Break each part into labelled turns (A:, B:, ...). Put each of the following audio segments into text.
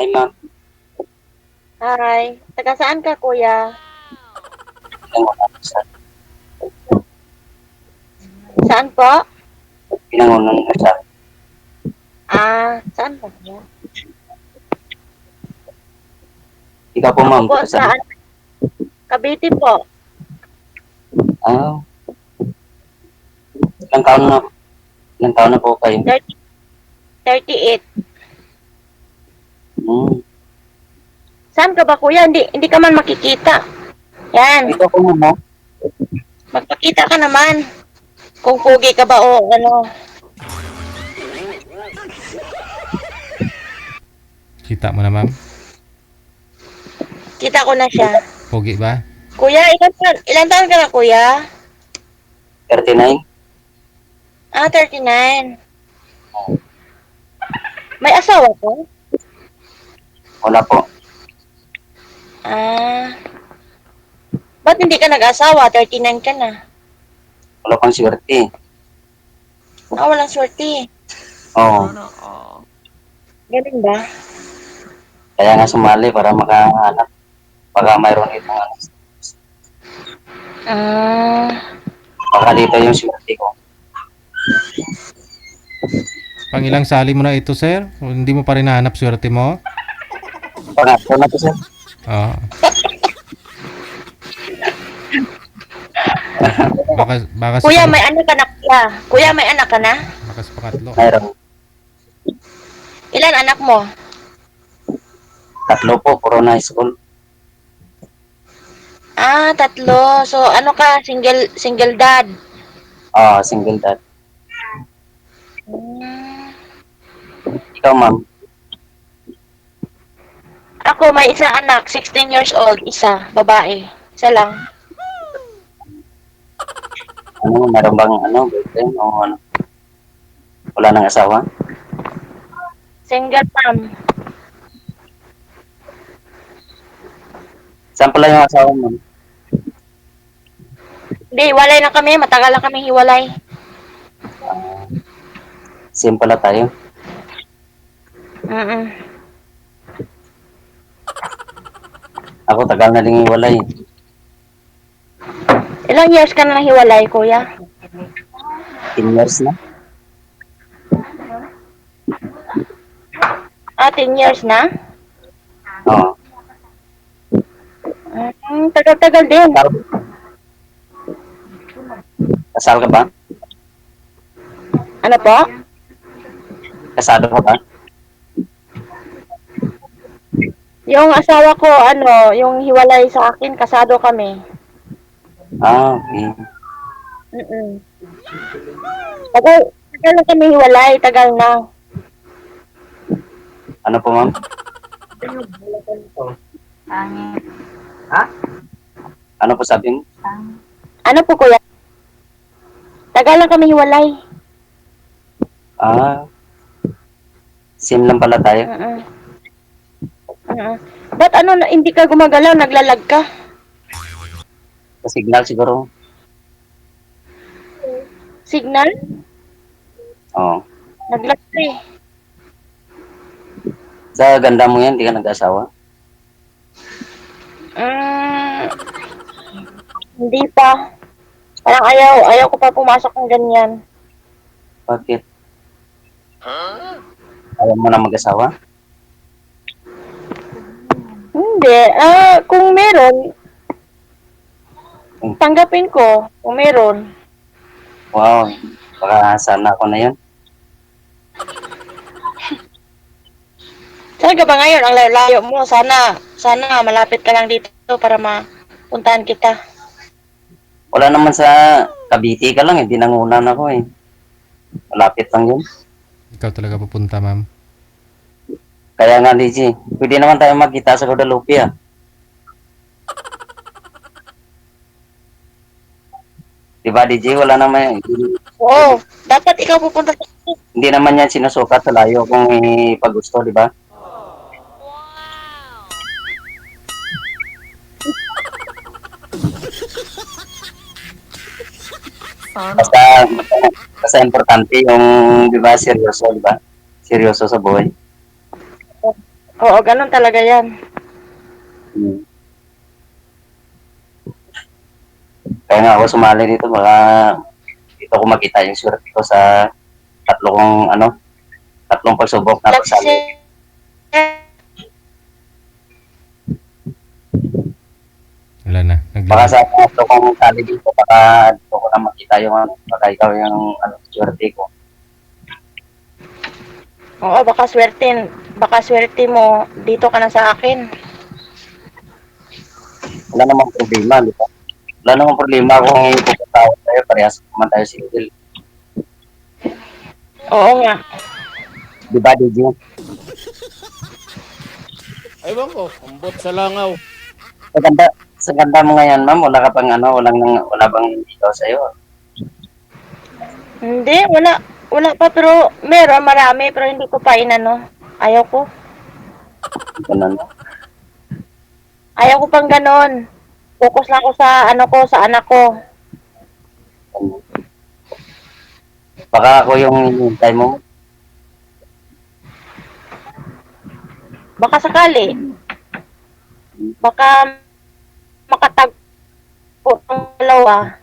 A: Ay, ma'am.
B: Hi. Taga saan ka, kuya?
A: Pinangunan sa
B: Saan po?
A: pinangunan na sa
B: Saan ba kuya?
A: ikaw po,
B: Ako
A: ma'am.
B: po
A: Taga
B: sa
A: saan?
B: Cavite po.
A: Ah, ilang taon na, ilang taon na po kayo?
B: 30, 38.
A: Hmm.
B: Saan ka ba, kuya? Hindi ka man makikita. Yan.
A: Ikaw po, ma'am.
B: Magpakita ka naman. Kung pogi ka ba o ano.
C: Kita mo na, ma'am.
B: Kita ko na siya.
C: Pogi ba?
B: Kuya, ilan taon ka na, kuya?
A: 39?
B: 39. May asawa ko?
A: Wala po.
B: Ba't hindi ka nag-asawa? 39 ka na.
A: Wala pang swerte.
B: Walang swerte.
A: Oo.
B: Ganun ba?
A: Kaya nga sumali para makahanap. Baka mayroon dito.
B: Ah,
A: Baka dito yung swerte ko.
C: Pang ilang sali mo na ito, sir? O hindi mo pa rin nahanap swerte mo?
A: Pangatlo na to, sir.
C: Oo. Baka sa
B: kuya, may anak ka na, kuya. Kuya, may anak ka na?
C: baka sa pangatlo.
A: Mayroon.
B: Ilan anak mo?
A: Tatlo po, puro na high school.
B: Tatlo. So, ano ka? Single dad.
A: Single dad.
B: Hmm.
A: Ikaw, ma'am.
B: Ako, may isa anak. 16 years old. Isa. Babae. Isa lang.
A: Ano, meron bang boyfriend o ano? Wala nang asawa?
B: Single mom.
A: Saan pala yung asawa mo?
B: Hindi, hiwalay na kami. Matagal na kami hiwalay.
A: Same pala tayo.
B: Mm-mm.
A: Ako, tagal na din iwalay.
B: Ilang years ka na hiwalay, kuya?
A: 10 years na.
B: 10 years na?
A: Oo.
B: Tagal-tagal din.
A: Kasal ka ba?
B: Ano po?
A: Kasado ka ba?
B: Yung asawa ko, yung hiwalay sa akin, kasado kami.
A: Okay.
B: Mm-mm. Tagal na kami hiwalay, tagal na.
A: Ano po, ma'am? Ano po sabi mo?
B: Ano po, kuya? Tagal na kami hiwalay.
A: Same lang pala tayo.
B: Mm-mm. Mm-mm. Ba't hindi ka gumagalaw, naglalag ka?
A: Sa signal siguro.
B: Signal?
A: Oo.
B: Naglag ka eh.
A: Sa ganda mo yan, di ka nag-asawa?
B: Hindi pa. Parang ayaw ko pa pumasok ng ganyan.
A: Bakit? Ayaw mo na mag-asawa?
B: Hindi. Kung meron, tanggapin ko. Kung meron.
A: Wow. Baka sana ako na yan.
B: Saan ka ba ngayon? Ang layo mo. Sana malapit ka lang dito para mapuntahan kita.
A: Wala naman sa Cavite ka lang eh. Dinangunan ako eh. Malapit lang yun.
C: Ikaw talaga pupunta, ma'am.
A: Kaya nga, DJ, pwede naman tayo magkita sa Guadalupe ah. Diba, DJ? Wala naman.
B: Oo. Dapat ikaw pupunta sa
A: Hindi naman yan sinusukat sa layo kung pag gusto, di ba? Basta, basta importante yung, di ba, seryoso, di ba? Seryoso sa buhay.
B: Oo, ganun talaga yan.
A: Hmm. Kaya nga ako sumali dito, baka dito ko makita yung swerte ko sa tatlong pagsubok na pagsali.
B: Nagsisi-
C: Wala na.
A: Baka
C: Naglag.
A: sa tatlo kong sali dito, baka dito ko na makita yung baka ikaw yung swerte ko.
B: Oo, baka swerte mo, dito ka na sa akin.
A: Wala namang problema, di ba? Wala namang problema kung pupunta tayo, parehas naman tayo single.
B: Oo nga.
A: Di ba, DJ?
D: Ewan ko, ambot sa langaw.
A: Sa ganda mo ngayon, ma'am, wala ka pang wala bang dito sa'yo.
B: Hindi, wala. Wala pa, pero meron, marami, pero hindi ko pa inano. Ayaw ko.
A: Ganun.
B: Ayaw ko pang ganon. Focus lang ako sa ano ko, sa anak ko.
A: Baka ako yung hinihintay mo.
B: Baka sakali. Baka makatagpo ng dalawa.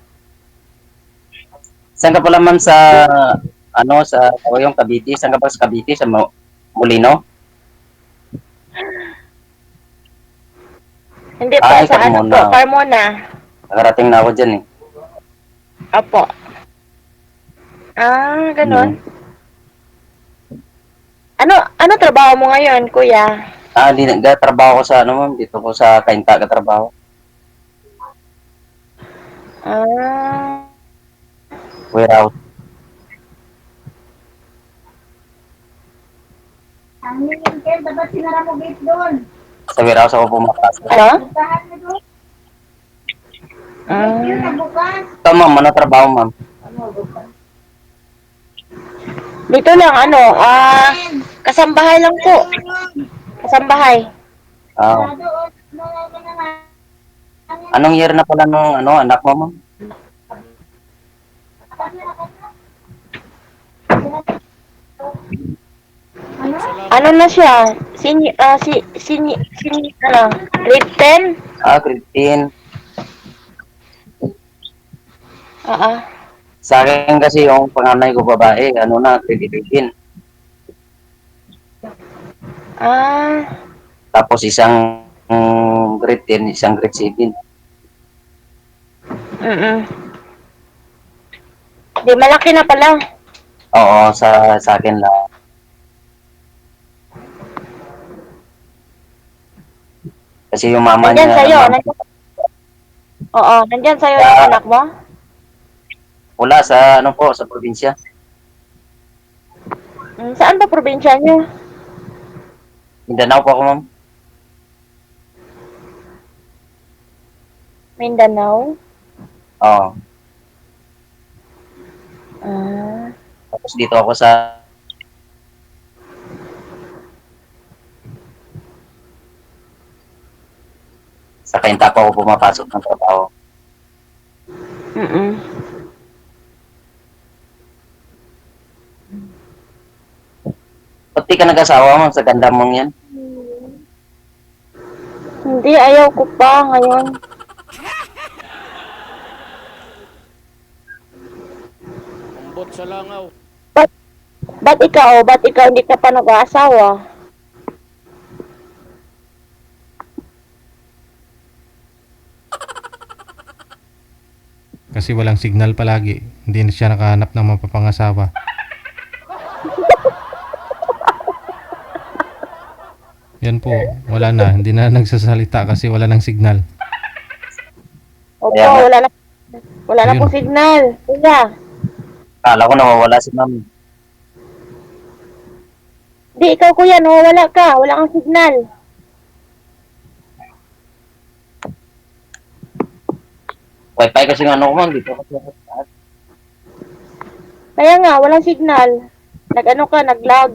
A: Saan ka pala, ma'am, sa yung Cavite? Saan ka pa sa Cavite? Sa Molino?
B: Hindi po,
A: Ay,
B: sa ano po,
A: Carmona.
B: Carmona.
A: Nakarating na ako dyan, eh.
B: Apo. Ah, ganon.
A: Hmm.
B: Ano trabaho mo ngayon, kuya?
A: Di nagtatrabaho ko sa ma'am, dito ko sa Kainta katrabaho.
B: Ah,
A: Warehouse. Sa warehouse ako pumapasok.
B: ano? Ah,
A: Ito, ma'am, ano trabaho, ma'am?
B: dito lang, kasambahay lang po. Kasambahay.
A: Ah, anong year na pala nung anak mo, ma'am?
B: Ano na siya? Grade 10?
A: Grade 10.
B: Ah,
A: Sa akin kasi yung panganay ko babae, grade 11.
B: ah,
A: Tapos isang grade 10, isang grade 7.
B: mm. Di, malaki na pala.
A: Oo, sa akin lang. Kasi yung mama
B: Nandyan
A: niya,
B: sa'yo.
A: ma'am,
B: Oo, nandyan sa'yo yung anak mo?
A: wala sa sa probinsya.
B: Saan ba probinsya niyo?
A: Mindanao po ako, ma'am.
B: Mindanao?
A: Oo.
B: Ah,
A: Tapos dito ako sa Kainta po ako pumapasok ng trabaho.
B: mm.
A: Ba't di ka nag-asawa, ma'am, sa ganda mong yan?
B: Hindi, ayaw ko pa ngayon.
D: Ambot sa langaw.
B: Ba't ikaw hindi ka pa nag-aasawa?
C: Kasi walang signal palagi. Hindi na siya nakahanap ng mapapangasawa. Yan po, wala na. Hindi na nagsasalita kasi wala ng signal.
B: Opo,
A: Kaya nga.
B: wala na
C: Ayun.
B: pong signal. Kuya,
A: Kala ko nawawala si ma'am.
B: di ikaw kuya, wala ka. Wala kang signal.
A: Wi-Fi kasi ng ko, ma'am, dito kasi ako.
B: Kaya nga, walang signal. Nag-lag.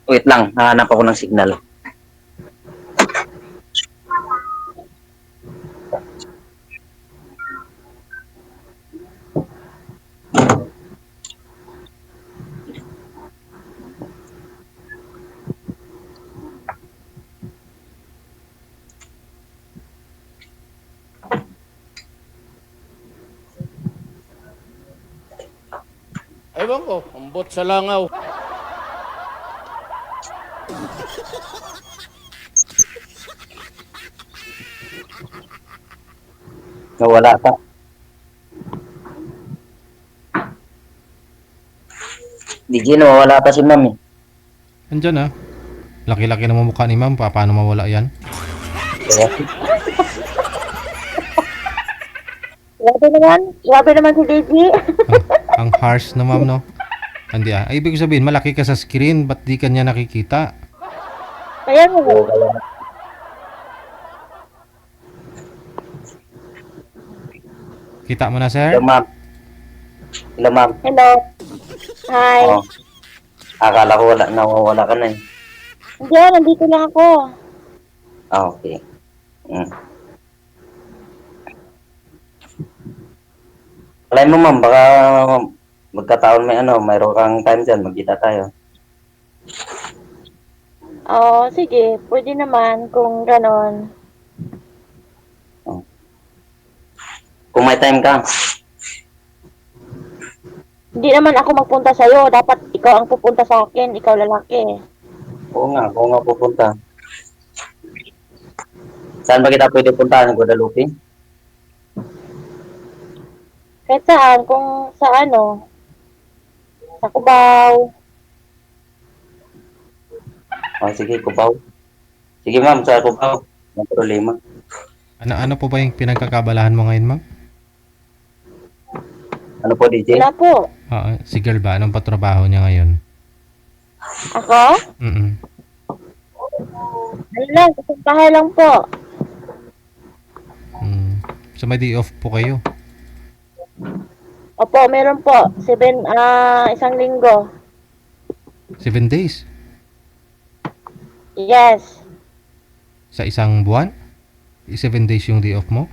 A: Wait lang, hahanap ako ng signal.
D: Ewan ko, umbot sa langaw.
A: Nawala ka. DJ, nawala pa si ma'am eh.
C: Andyan ah. Laki-laki na mukha ni ma'am. Paano mawala yan?
A: Kaya,
B: Grabe naman si DJ.
C: Ang harsh na ma'am, no? Hindi ah. Ay, ibig sabihin, malaki ka sa screen. Ba't di ka niya nakikita?
B: Kaya mo.
A: oo, kaya.
C: Kita mo na, sir?
A: Hello, ma'am. Hello, ma'am.
B: Hello. Hi.
A: Oh, akala ko nawawala ka na eh.
B: Hindi, nandito lang ako.
A: Ah, okay. Mm. Alay mo, ma'am, baka magkataon mayroon kang time dyan, magkita tayo.
B: Oo, sige. Pwede naman kung ganon.
A: Kung may time ka.
B: Hindi naman ako magpunta sa'yo. Dapat ikaw ang pupunta sa akin. Ikaw lalaki.
A: Oo nga pupunta. Saan ba kita pwede puntahan? Guadalupe?
B: Kahit saan. Kung sa ano. Sa Cubao.
A: Oh, sige, Cubao. Sige, ma'am, sa Cubao. May problema.
C: Ano po ba yung pinagkakabalahan mo ngayon, ma'am?
A: Ano po, DJ?
B: Wala po.
C: Si girl ba? Anong patrabaho niya ngayon?
B: Ako?
C: Mm-mm.
B: Ano lang. Kasuntahay lang po.
C: So may day off po kayo?
B: Opo, meron po. Isang linggo.
C: 7 days?
B: Yes.
C: Sa isang buwan? 7 days yung day off mo?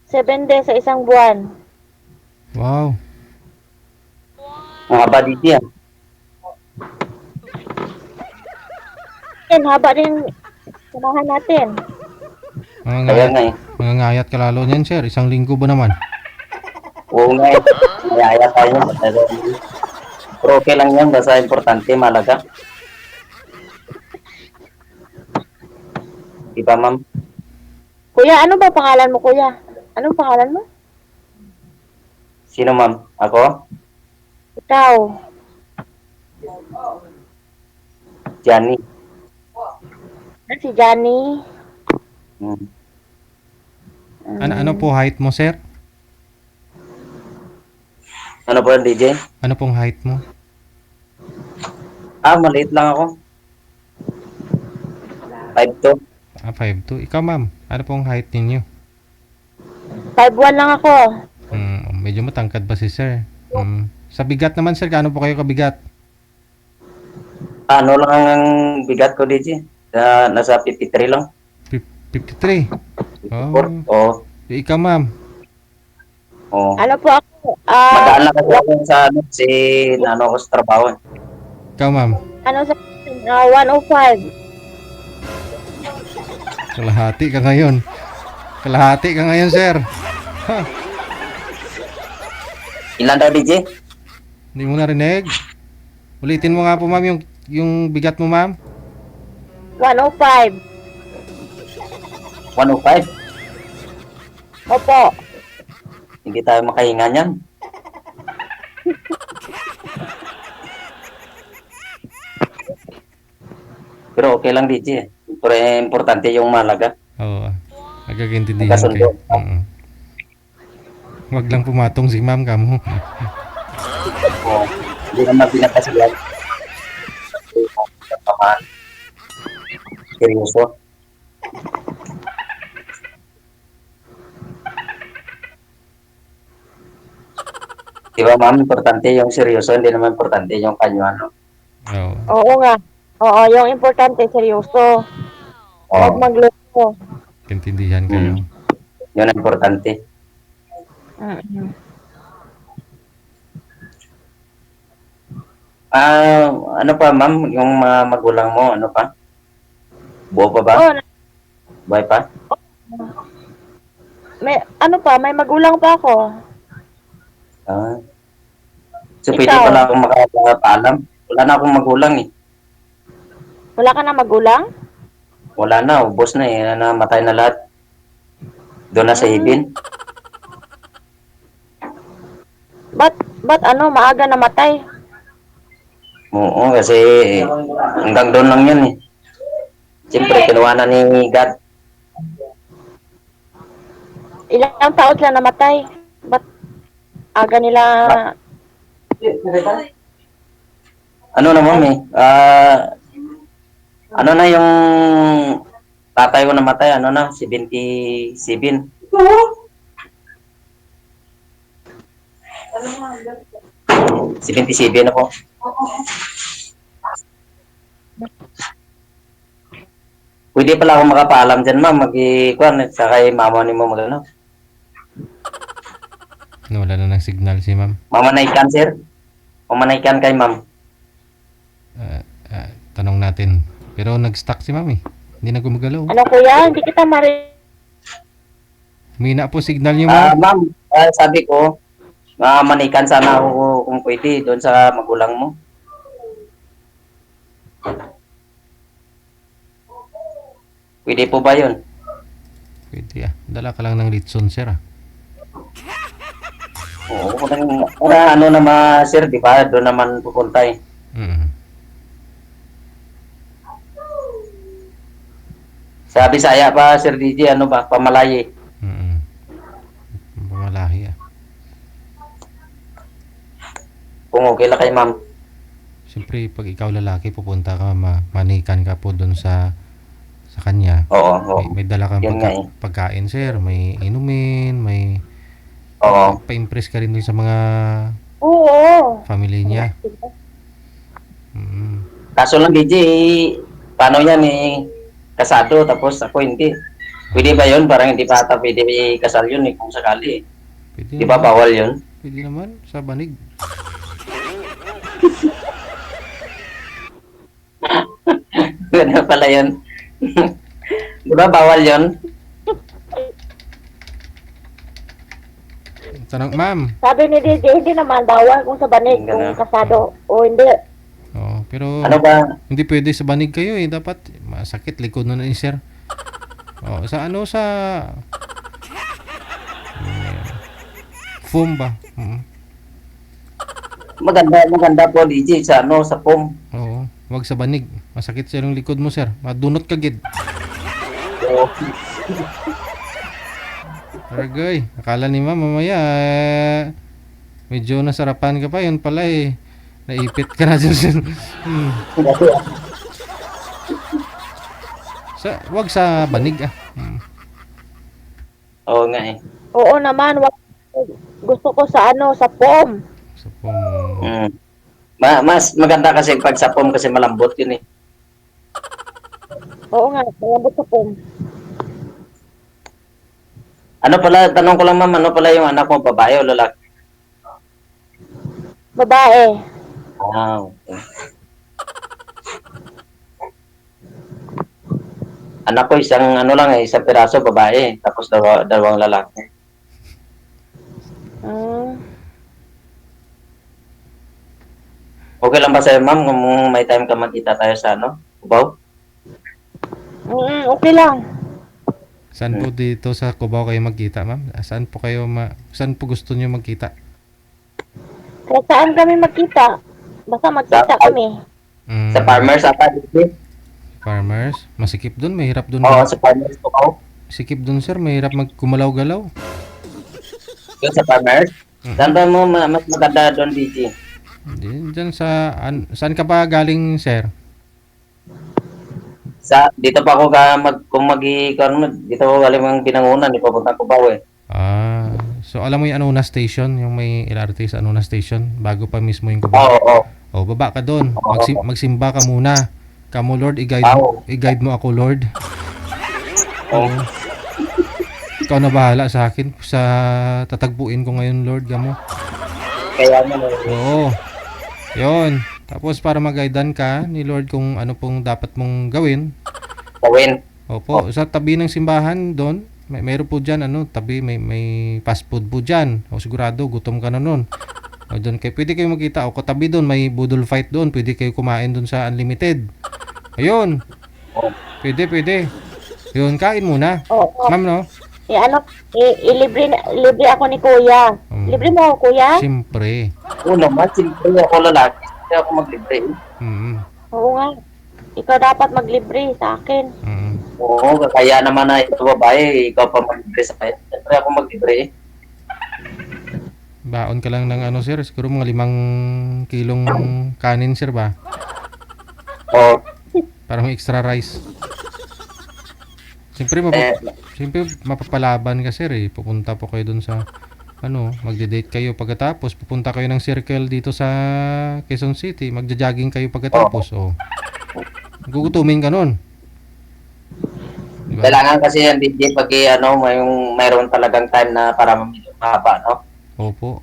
B: 7 days sa isang buwan.
C: Wow.
A: Ang haba, DJ, ah.
B: Yan, haba din samahan natin.
A: Kaya nga eh.
C: Mga ngayat ka lalo niyan, sir. Isang linggo ba naman?
A: Oo nga eh. Mayaya tayo. Pero okay lang yan. Basta importante, malaga. Diba, ma'am?
B: Kuya, ano ba pangalan mo, kuya? Anong pangalan mo?
A: Sino, ma'am? Ako?
B: Ikaw.
A: Johnny.
B: Si Johnny.
A: Hmm.
C: Ano po height mo, sir?
A: Ano po, DJ?
C: Ano pong height mo?
A: Ah, maliit lang ako. 5'2".
C: 5'2". Ikaw, ma'am. Ano pong height ninyo?
B: 5'1 lang ako.
C: Medyo matangkad ba si sir? Sa bigat naman, sir. Gaano po kayo kabigat?
A: Ano lang ang bigat ko, DJ? Nasa 53 lang.
C: 53. Oh.
A: Oo.
C: Ikaw, ma'am.
A: Oo.
B: Ano po ako?
A: Magaan lang kasi ako sa ko sa trabaho.
C: Ikaw, ma'am.
B: Ano sa 105.
C: Kalahati ka ngayon. Kalahati ka ngayon, sir. Ha,
A: Ilan daw, DJ?
C: hindi mo narinig? Ulitin mo nga po, ma'am, yung bigat mo, ma'am.
B: 105.
A: 105?
B: Opo.
A: Hindi tayo makahinga niyan. Pero okay lang, DJ. Pero importante yung malaga.
C: Oo. Nagkakintindihan
A: Magkasundo.
C: kayo. Wag lang pumatong si ma'am kamo.
A: Oo. Hindi naman pinagkasilan. Seryoso. Diba, ma'am? Importante yung seryoso. Hindi naman importante yung kanyuano.
C: Oo.
B: Oo nga. Oo, yung importante, seryoso. Huwag
A: Oo.
B: magloko.
C: Kintindihan kayo.
A: Yun ang importante.
B: Mm-mm.
A: Ano pa, ma'am? Yung mga magulang mo, ano pa? Buo pa ba?
B: Oo,
A: Buhay pa?
B: may magulang pa ako.
A: Ah, So, pwede
B: Ikaw?
A: pala akong makapaalam. Wala na akong magulang eh.
B: Wala ka na magulang?
A: Wala na, ubos na eh. Namatay na lahat. Doon na sa Ibin.
B: Ba't ano, maaga namatay?
A: Oo, kasi hanggang doon lang yun eh. Siyempre, kinuha na ni God.
B: Ilang taon sila namatay? Ba't aga nila...
A: Ano naman eh, ano na yung tatay ko namatay, ano na, 77. 77 ako. Pwede pala ako makapaalam dyan, ma'am. Mag-ikuan sa kay mama ni mo magano.
C: Wala na ng signal si ma'am.
A: Mama na cancer. Mama na kay ma'am.
C: Tanong natin. Pero nag-stuck si ma'am eh. Hindi na gumagalaw.
B: Ano kuya, hindi kita
C: Humina po signal niyo ma'am.
A: Ma'am, sabi ko, manikan sana ako kung pwede doon sa magulang mo. Pwede po ba yun?
C: Pwede ah. Dala ka lang ng litson sir ah.
A: Oo, para ano naman, sir, di ba? Doon naman pupunta eh. Sa Bisaya pa, Sir DJ, ano ba? Pamalayi.
C: Pamalahi ah.
A: Kung okay lang kay ma'am.
C: Siyempre, pag ikaw lalaki, pupunta ka, manikan ka po doon sa kanya.
A: Oo, oo.
C: May dala kang
A: Yun nga eh.
C: pagkain, sir. May inumin, may...
A: Oo.
C: Pa-impress ka rin doon sa mga
B: Oo.
C: family niya.
A: Kaso lang, DJ, paano yan eh? Kasado, tapos ako hindi. Pwede ba yun? Parang hindi pa ata pwede kasal yun eh, kung sakali eh.
C: Pwede
A: Di ba
C: naman.
A: bawal yun?
C: Pwede naman, sa banig.
A: Ano pala yun? Di ba bawal yun?
C: Tanong, ma'am.
B: Sabi ni DJ, hindi naman bawal kung sa banig,
A: Ganun.
B: kung kasado o hindi.
C: Oo, pero
A: Ano ba?
C: hindi pwede sa banig kayo eh. Dapat masakit likod na ni sir. Oh, sa ano sa foam ba?
A: Maganda po, DJ, sa ano, sa pom.
C: Oo, wag sa banig. Masakit sa yung likod mo, sir. Madunot ka gid.
A: Oo.
C: Aragay, akala ni ma'am mamaya medyo nasarapan ka pa, yun pala eh. Naipit ka na dyan, sir. Wag sa banig ah.
A: Oo nga eh.
B: Oo naman, gusto ko sa ano, sa pom.
C: Sa foam.
A: Mas maganda kasi pag sa pom kasi malambot yun eh.
B: Oo nga, malambot sa pom.
A: Ano pala, tanong ko lang ma'am, ano pala yung anak mo, babae o lalaki?
B: Babae.
A: Okay. Anak ko isang ano lang eh, isang piraso babae, tapos dalawang lalaki. Okay lang ba sa'yo ma'am kung may time ka magkita tayo sa ano? Cubao?
B: Okay lang.
C: Saan po dito sa Cubao kayo magkita, ma'am? Saan po kayo saan po gusto niyo magkita?
B: Kaya saan kami magkita? Basta magkita kami.
A: Sa farmers ata dito?
C: Farmers? Masikip doon, mahirap doon.
A: Oo, sa farmers Cubao.
C: Sikip doon, sir, mahirap magkumalaw-galaw.
A: Yun sa farmers? Saan ba mo mas maganda doon, DJ?
C: Diyan sa saan ka ba galing, sir?
A: Dito pa ako dito ako galing mga Binangonan, di papunta Cubao eh.
C: So alam mo yung Anuna Station, yung may LRT sa Anuna Station, bago pa mismo yung Cubao.
A: Oo.
C: Oh, baba ka doon. Magsimba ka muna. Kamo Lord, i-guide mo ako, Lord.
A: Oo.
C: Ikaw na bahala sa akin sa tatagpuin ko ngayon, Lord, gamo.
A: Kaya mo
C: Oo. Yun. Tapos para mag-guidean ka ni Lord kung ano pong dapat mong gawin.
A: Gawin.
C: Opo, sa tabi ng simbahan doon, mayroon po diyan tabi may fast food po diyan. O sigurado gutom ka na noon. O doon kayo, pwede kayo magkita. O katabi doon, may budol fight doon. Pwede kayo kumain doon sa unlimited. Ayun. Pwede. Yun, kain muna.
B: Oo.
C: Ma'am, no?
B: Libre ako ni Kuya. Libre mo ako, Kuya?
C: Siyempre.
A: Oo naman, siyempre ako lalaki. Hindi ako maglibre.
B: Oo nga. Ikaw dapat maglibre sa akin.
A: Oo, kaya naman na ito babae, ikaw pa maglibre sa akin. Siyempre ako maglibre.
C: Baon ka lang ng ano, sir. Siguro mga 5 kilong kanin, sir, ba?
A: Oo.
C: Para may extra rice. Siyempre, mapapalaban ka, sir, eh. Pupunta po kayo dun sa, magde-date kayo pagkatapos. Pupunta kayo ng circle dito sa Quezon City. Magja-jogging kayo pagkatapos. Oh. Gugutumin ka nun. Diba?
A: Kailangan kasi yan, DJ, pag mayroon talagang time na para mahaba, no?
C: Opo.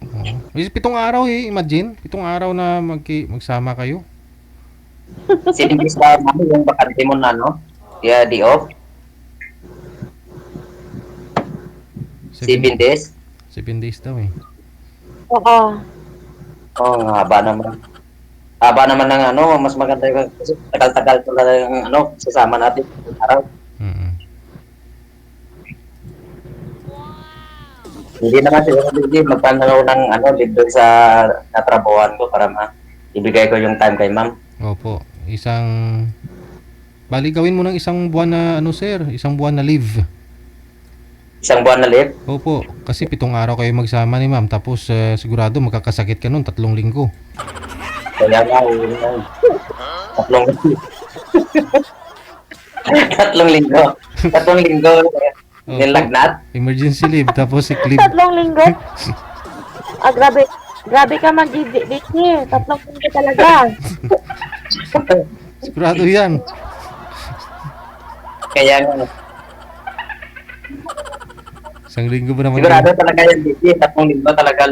C: 7 araw eh, imagine. 7 araw na magsama kayo.
A: Sinibis ba namin yung bakante mo na, no? Kaya di off. 7 days.
C: 7 days daw eh.
B: Oo.
A: Oo, haba naman. Haba naman ng mas maganda yung kasi tagal-tagal talaga yung sasama natin. Araw. Hindi naman siguro hindi magpanalo ng libre sa natrabawan ko para ibigay ko yung time kay ma'am.
C: Opo. Bali gawin mo ng 1 buwan na sir, 1 buwan na leave.
A: 1 buwan na leave?
C: Opo. Kasi 7 araw kayo magsama ni ma'am. Tapos sigurado magkakasakit ka nun 3 linggo.
A: Kaya nga, 3 linggo. 3 linggo. 3 linggo. Nilagnat?
C: Emergency leave. Tapos sick leave.
B: 3 linggo? Grabe. Grabe ka man, DJ. 3 linggo talaga.
C: Sigurado yan.
A: Kaya nga.
C: 1 linggo ba naman?
A: Sigurado talaga yan, DJ. 3 linggo talaga.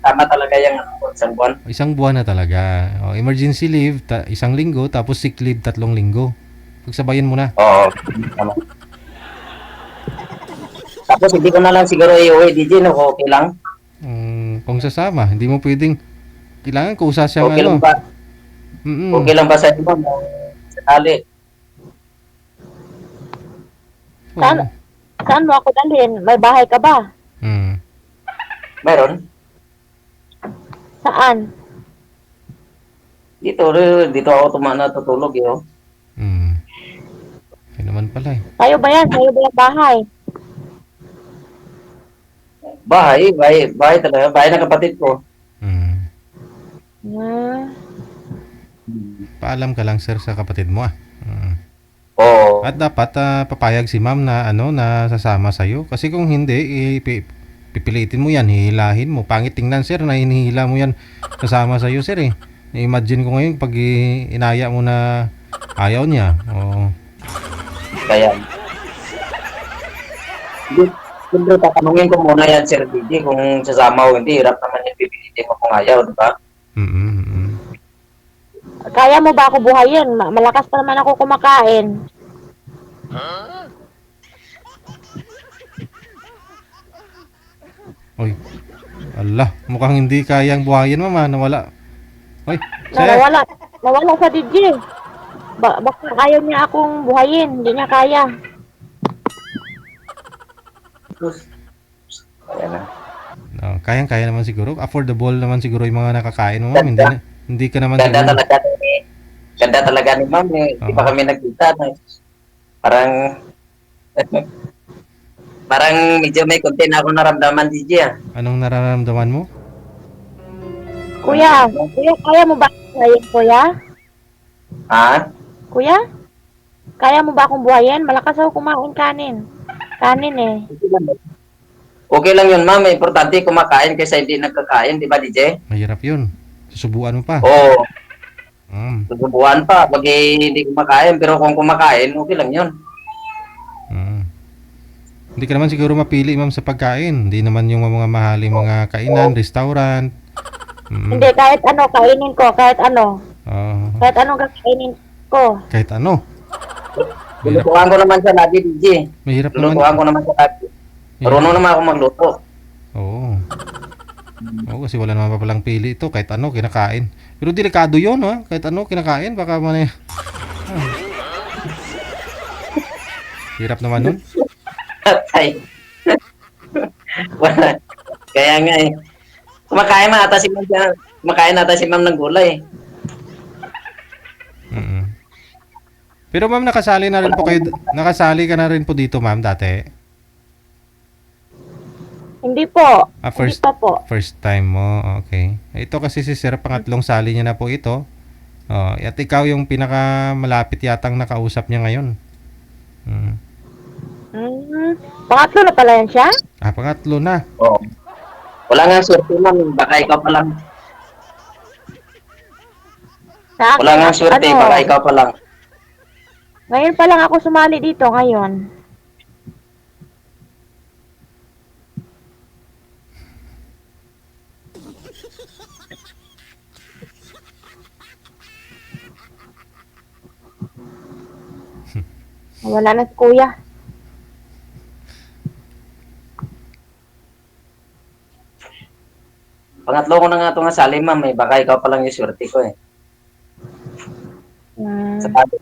A: Tama talaga yung 1 buwan.
C: 1 buwan na talaga. Emergency leave, 1 linggo. Tapos sick leave, 3 linggo. Pagsabayan mo na.
A: Oo. Tama. Tapos hindi ko na lang siguro iuwi, DJ, no? Okay lang?
C: Kung sasama, hindi mo pwedeng kailangan kusa siyang
A: Okay lang ba? Okay lang ba sa inyo? Sakali.
B: Saan mo ako dalhin? May bahay ka ba?
A: Meron?
B: Saan?
A: Dito ako natutulog, yun.
C: Ay naman pala eh.
B: Sa'yo ba yan? Sa'yo ba yung bahay?
A: Bahay talaga. Bahay ng kapatid ko.
C: Paalam ka lang sir sa kapatid mo ah.
A: Oo.
C: At dapat papayag si ma'am na na sasama sa iyo kasi kung hindi pipilitin mo yan, hihilahin mo. Pangit tingnan sir na hinihila mo yan kasama sa iyo sir eh. Imagine ko ngayon pag inaya mo na ayaw niya.
A: Kaya. Siyempre, tatanungin ko muna yan, Sir DJ, kung sasama o hindi. Hirap naman yung pipilitin mo kung ayaw, di ba?
B: Kaya mo ba ako buhayin? Malakas pa naman ako kumakain.
C: Oy. Allah, mukhang hindi kayang buhayin mama, nawala. Oy,
B: Nawala sa DJ. Baka ayaw niya akong buhayin. Hindi niya kaya.
A: Kaya na.
C: Kayang-kaya naman siguro. Affordable naman siguro yung mga nakakain mo, ma'am. Hindi ka naman
A: Ganda
C: siguro.
A: ganda talaga ni ma'am. Hindi pa kami nagkita. Parang medyo may konti na ako naramdaman, DJ, ah.
C: Anong nararamdaman mo?
B: Kuya, kaya mo ba akong buhayin, kuya?
A: Ha?
B: Kuya? Kaya mo ba akong buhayin? Malakas ako kumain kanin. Kanin eh.
A: Okay lang yun, ma'am. Importante kumakain kaysa hindi nagkakain, di ba, DJ?
C: Mahirap yun. Susubuan mo pa.
A: Oo. Susubuan pa pag hindi kumakain. Pero kung kumakain, okay lang yun.
C: Hindi ka naman siguro mapili, ma'am, sa pagkain. Hindi naman yung mga mahaling mga kainan, restaurant.
B: Hindi, kahit ano, kainin ko. Kahit ano. Kahit anong kakainin ko.
C: Kahit ano.
A: Lulutuan ko naman sa lagi, DJ.
C: Mahirap naman.
A: Lulutuan ko naman sa lagi. Marunong naman ako magluto.
C: Oo. Oo, kasi wala naman pa palang pili ito. Kahit ano, kinakain. Pero delikado yun, ha? Kahit ano, kinakain. Baka man hirap naman nun.
A: Ay, wala. Kaya nga eh. Kumakain na ata si ma'am dyan. Kumakain na ata si ma'am ng gulay.
C: Mm. Pero ma'am, nakasali na rin po kayo. Nakasali ka na rin po dito, ma'am, dati.
B: Hindi po.
C: First,
B: Hindi pa po.
C: first time mo. Okay. Ito kasi si Sir, pangatlong sali niya na po ito. Oh, at ikaw yung pinakamalapit yatang nakausap niya ngayon. Mm.
B: Pangatlo na pala yan siya?
C: Pangatlo na.
A: Oo. Wala nga swerte ma'am. Baka ikaw pa lang.
B: Sa akin,
A: Wala nga swerte.
B: ano,
A: Baka ikaw pa lang.
B: ngayon pa lang ako sumali dito ngayon. Wala na si kuya.
A: Pangatlo ko na nga ito nga sali ma'am. Eh. Baka ikaw pa lang yung swerte ko eh.
B: Hmm.
A: Sa tabi.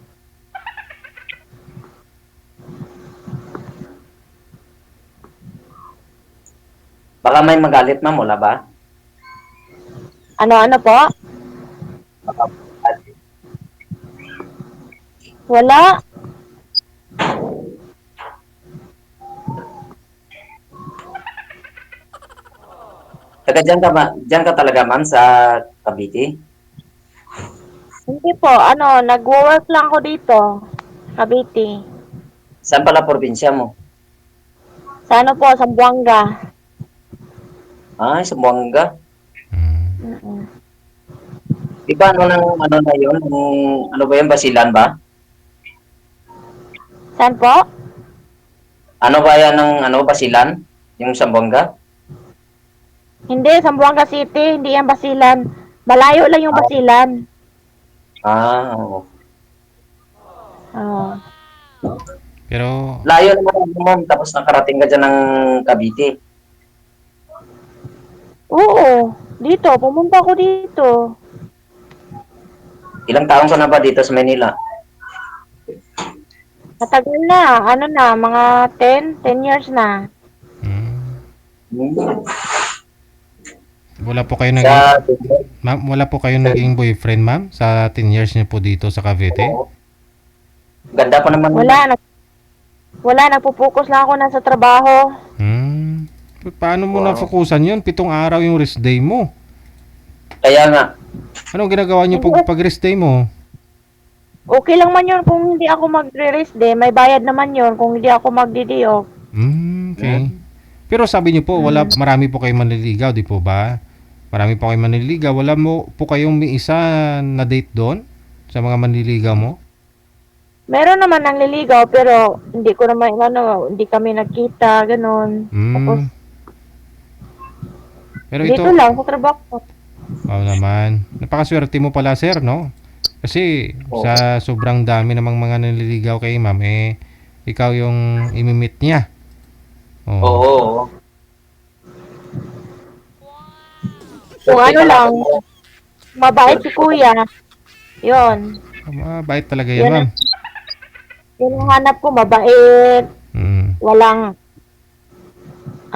A: Baka may magalit ma'am. Wala ba?
B: Ano po?
A: Baka magalit.
B: Wala.
A: Taga dyan ka, dyan ka talaga ma'am sa Cavite?
B: Hindi po. Nag-work lang ako dito. Cavite.
A: Saan pala probinsya mo?
B: Sa po, Zamboanga.
A: Ay, sa Buanga.
C: Mm.
B: Mm-mm.
A: Di ba ano na yun? Ano ba yun? Basilan ba?
B: Saan po?
A: Ano ba yan ng Basilan? Yung Sambuanga?
B: Hindi, Zamboanga City. Hindi yan Basilan. Malayo lang yung Basilan.
A: Oo.
B: Oo.
C: Pero,
A: Layo naman ma'am, tapos nakarating ka dyan ng Cavite.
B: Oo. Dito. Pumunta ako dito.
A: Ilang taon ka na ba dito sa Manila?
B: Matagal na. Mga 10 years na.
C: wala po kayo naging,
A: Sa
C: ma'am, wala po kayo naging boyfriend, ma'am, sa 10 years niyo po dito sa Cavite?
A: Ganda pa naman.
B: Wala. Nagpo-focus lang ako na sa trabaho.
C: Paano mo
A: Wow.
C: na-focusan yun? 7 araw yung rest day mo.
A: Kaya nga,
C: Anong ginagawa niyo pag rest day mo?
B: Okay lang man yun kung hindi ako magre-rest day. May bayad naman yun kung hindi ako magdi-day off.
C: Okay. Pero sabi niyo po, marami po kayong manliligaw, di po ba? Marami po kayong manliligaw. Wala mo po kayong may isa na date doon sa mga manliligaw mo?
B: Meron naman nang liligaw pero hindi ko naman hindi kami nagkita, ganun. Tapos
C: Pero
B: dito
C: ito,
B: lang sa trabaho.
C: naman. Napakaswerte mo pala, sir, no? Kasi sa sobrang dami namang mga nanliligaw kay ma'am, ikaw yung imimit niya.
A: oo.
B: Kung lang, mabait si kuya. Yon.
C: Mabait talaga yan,
B: Yan
C: ma'am.
B: Yun ang hanap ko, mabait.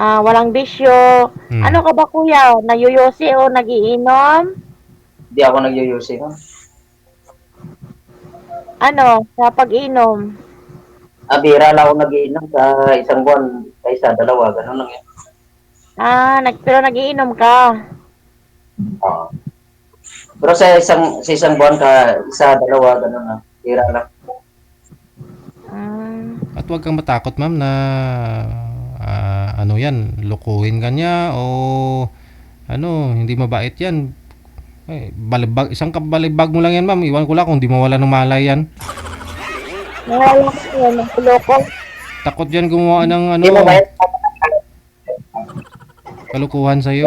B: Walang bisyo. Ano ka ba kuya? Nayuyosi o nagiinom?
A: Hindi ako nagyuyusi. No?
B: Sa pag-inom?
A: Bira lang ako nag-iinom sa isang buwan, sa dalawa, gano'n lang yun.
B: Pero nagiinom ka.
A: Oo. Pero sa isang buwan isa, dalawa, gano'n lang. Bira lang.
C: At huwag kang matakot, ma'am, na lukuhin ka niya o hindi mabait yan. Isang kabalibag mo lang yan, ma'am. Iwan ko lang kung di mawala ng malay yan.
B: Nawala ko yun, nakuloko.
C: Takot yan gumawa ng
A: Hindi mo ba yun?
C: kalukuhan sa'yo.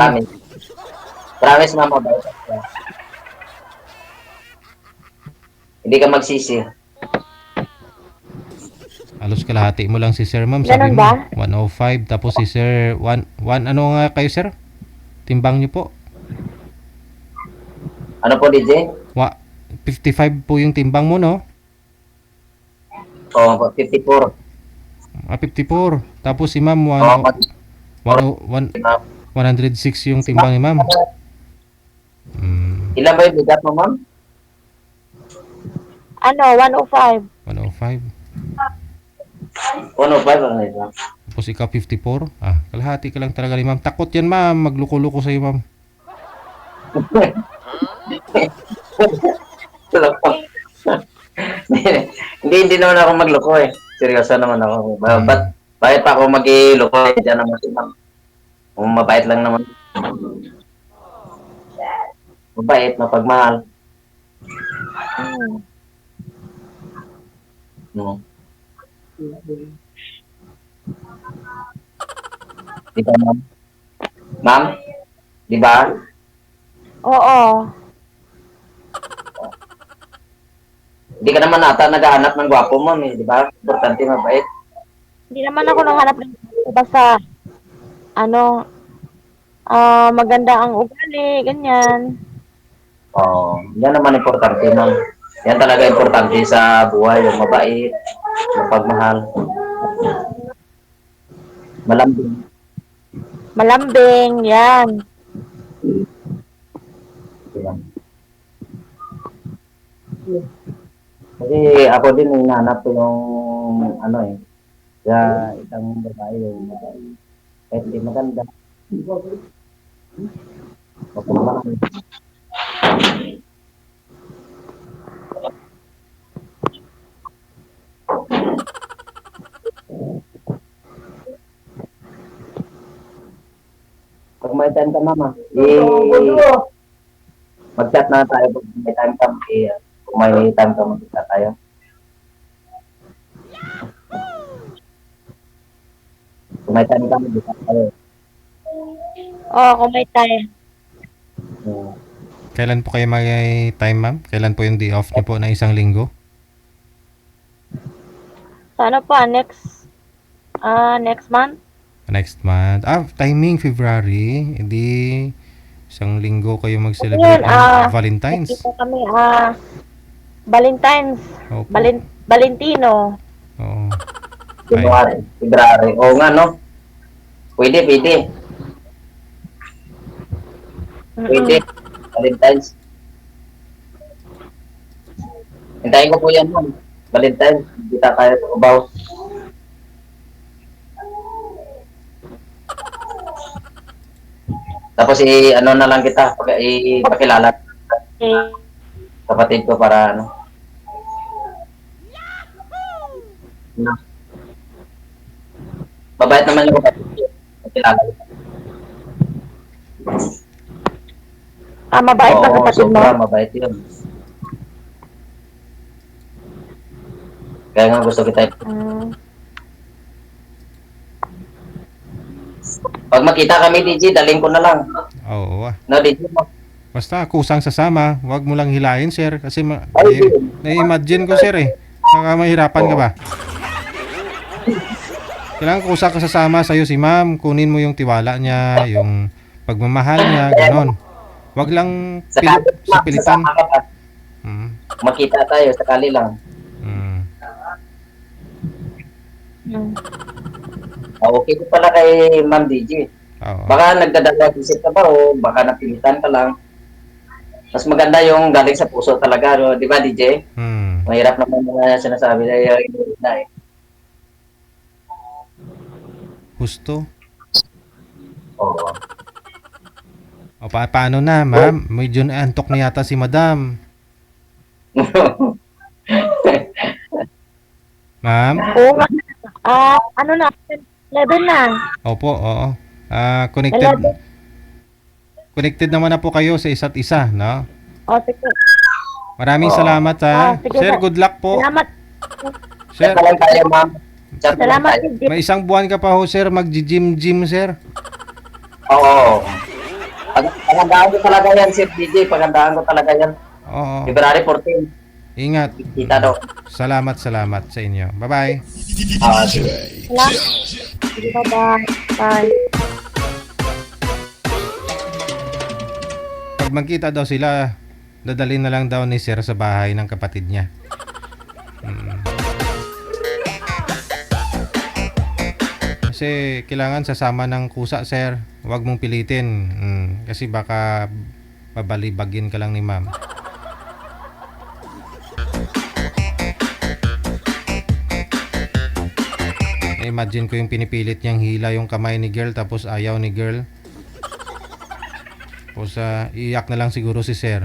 A: Promise mama ba? Hindi ka magsisi.
C: Halos kalahati mo lang si sir, ma'am. Sabi
B: Ganun
C: mo,
B: ba?
C: 105. Tapos si sir, 1 ano nga kayo, sir? Timbang niyo po.
A: Ano po, DJ?
C: 55 po yung timbang mo, no?
A: Oo, 54.
C: 54. Tapos si ma'am,
A: Oo,
C: 106 yung timbang ni ma'am.
A: ilan ba yung bigat mo, ma'am?
B: Ano, 105.
C: 105.
A: 105 ano ito?
C: Tapos ikaw 54. Kalahati ka lang talaga ni ma'am. Takot yan, ma'am. Magluko-luko sa'yo, ma'am.
A: Hindi naman ako magloko eh. Seryoso naman ako. Bakit pa ako mag-iloko eh? Diyan naman si ma'am. Kung mabait lang naman. Mabait, mapagmahal. No. Di ba, ma'am? Ma'am? Di ba?
B: Oo.
A: Hindi ka naman ata naghahanap ng gwapo, ma'am eh. Di ba? Importante mabait.
B: Hindi naman ako nanghanap ng basta ano, maganda ang ugali, ganyan.
A: Yan naman importante, ma'am. Yan talaga importante sa buhay, yung mabait, mapagmahal. Malambing.
B: Malambing, yan.
A: Yan. Kasi ako din hinahanap ko yung ano eh. Kaya isang babae yung mabait. Kahit hindi maganda. Mapagmahal. Pag may time ka, mama, mag-chat na tayo. Pag may time ka, kung may time ka, mag-chat tayo. Kung may time ka, mag-chat tayo.
B: Oo, kung may time.
C: Kailan po kayo may time, ma'am? Kailan po yung day off niyo po na isang linggo?
B: So, ano pa, next month?
C: Next month. Timing February. Hindi isang linggo kayo mag-celebrate
B: Ayun,
C: ng Valentine's.
B: Kita kami, Valentine's.
C: Opo.
B: Valentino.
C: Oo.
A: February. Oo nga, no? Pwede. Pwede. Valentine's. Hintayin ko po yan, ma'am. Valentine's. Kita tayo sa Cubao. Tapos ano na lang kita, ipakilala
B: Okay.
A: kapatid ko para ano. No. Mabait naman yung kapatid ko. Pakilala kita.
B: Mabait ba kapatid mo?
A: Sobra, mabait yun. Kaya nga gusto kita. Pag makita kami, DJ, daling ko na lang.
C: Oo.
A: No, DJ mo.
C: Basta kusang sasama, wag mo lang hilahin, sir. Kasi
A: Ay,
C: na-imagine ko, sir, eh. Baka mahirapan ka ba? Kailangan kusang ka sasama sa'yo si ma'am. Kunin mo yung tiwala niya, yung pagmamahal niya, ganon. Wag lang sa pilitan.
A: Sasama ka pa. Makita tayo, sakali lang. Okay ko pala kay Ma'am DJ.
C: Oo.
A: Baka nagdadalawang isip ka ba o baka napilitan ka lang. Mas maganda yung galing sa puso talaga, no? Di ba, DJ? Mahirap naman mga sinasabi na eh.
C: Gusto.
A: Oo.
C: O paano na, ma'am? Medyo antok na yata si madam. Ma'am?
B: Oo nga. Ano na? 11 na.
C: Opo, oo. Connected naman na po kayo sa isa't isa, no?
B: Sige.
C: Maraming salamat, ha.
B: Sige
C: Sir,
B: po.
C: good luck po.
B: Salamat.
C: Sir,
A: Chat na lang tayo, ma'am. Chat na lang
B: Salamat.
A: tayo.
C: may isang buwan ka pa ho, sir, mag-gym, sir.
A: Oo. Pagandaan ko talaga yan, Sir DJ. Pagandaan ko talaga yan.
C: Oo.
A: February 14.
C: Ingat.
A: Kita daw.
C: Salamat sa inyo. Bye-bye.
B: Salamat. Bye-bye. Bye.
C: Pag magkita daw sila, dadalhin na lang daw ni sir sa bahay ng kapatid niya. Kasi kailangan sasama ng kusa, sir. Huwag mong pilitin. Kasi baka babalibagin ka lang ni ma'am. Imagine ko yung pinipilit niyang hila yung kamay ni girl tapos ayaw ni girl. Tapos iiyak na lang siguro si sir.